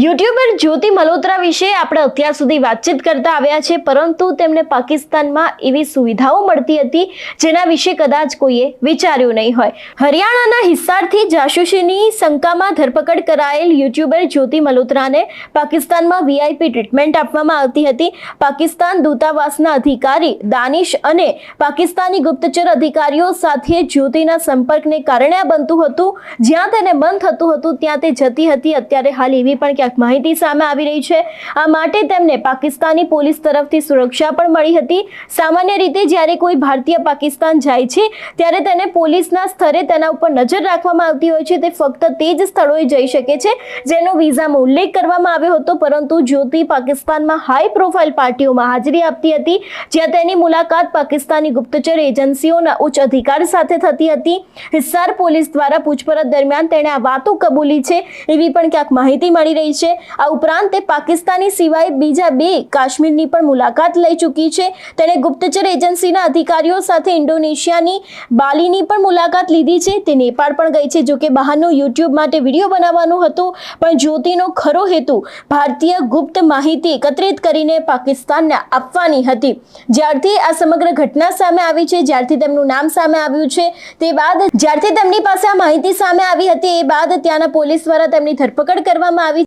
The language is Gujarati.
યુટ્યુબર જ્યોતિ મલ્હોત્રા વિશે આપણે અત્યાર સુધી વાતચીત કરતા આવ્યા છે, પરંતુ તેમને પાકિસ્તાનમાં એવી સુવિધાઓ મળતી હતી જેના વિશે કદાચ કોઈએ વિચાર્યું નહીં હોય. હરિયાણાના હિસારથી જાસૂસીની શંકામાં ધરપકડ કરાયેલ યુટ્યુબર જ્યોતિ મલ્હોત્રાને પાકિસ્તાનમાં વીઆઈપી ટ્રીટમેન્ટ આપવામાં આવતી હતી. પાકિસ્તાન દૂતાવાસના અધિકારી દાનિશ અને પાકિસ્તાની ગુપ્તચર અધિકારીઓ સાથે જ્યોતિના સંપર્કને કારણે આ બનતું હતું. જ્યાં તેને મન થતું હતું ત્યાં તે જતી હતી. અત્યારે હાલ એવી પણ ક્યાંક માહિતી સામે આવી રહી છે. આ માટે તેમને પાકિસ્તાની પોલીસ તરફથી સુરક્ષા પણ મળી હતી. સામાન્ય રીતે જ્યારે કોઈ ભારતીય પાકિસ્તાન જાય છે ત્યારે તેને પોલીસના સ્તરે તેના ઉપર નજર રાખવામાં આવતી હોય છે. તે ફક્ત તે જ સ્થળોએ જઈ શકે છે જેનો વિઝામાં ઉલ્લેખ કરવામાં આવ્યો હતો, પરંતુ જ્યોતિ પાકિસ્તાનમાં હાઈ પ્રોફાઇલ પાર્ટીઓમાં હાજરી આપતી હતી, જ્યાં તેની મુલાકાત પાકિસ્તાની ગુપ્તચર એજન્સીઓના ઉચ્ચ અધિકારી સાથે થતી હતી. હિસાર પોલીસ દ્વારા પૂછપરછ દરમિયાન તેણે આ વાતો કબૂલી છે એવી પણ ક્યાંક માહિતી મળી રહી છે. આ ઉપરાંત તે પાકિસ્તાની સિવાય બીજા 2 કાશ્મીરની પણ મુલાકાત લઈ ચૂકી છે. તેણે ગુપ્તચર એજન્સીના અધિકારીઓ સાથે ઇન્ડોનેશિયાની બાલીની પણ મુલાકાત લીધી છે. તે નેપાળ પણ ગઈ છે. જોકે બહારનું યુટ્યુબ માટે વિડીયો બનાવવાનું હતું, પણ જ્યોતિનો ખરો હેતુ ભારતીય ગુપ્ત માહિતી એકત્રિત કરીને પાકિસ્તાનને આપવાની હતી. જ્યારથી આ સમગ્ર ઘટના સામે આવી છે, જ્યારથી તેમનું નામ સામે આવ્યું છે, તે બાદ જ્યારથી તેમની પાસે આ માહિતી સામે આવી હતી, એ બાદ ત્યાંના પોલીસ દ્વારા તેમની ધરપકડ કરવામાં આવી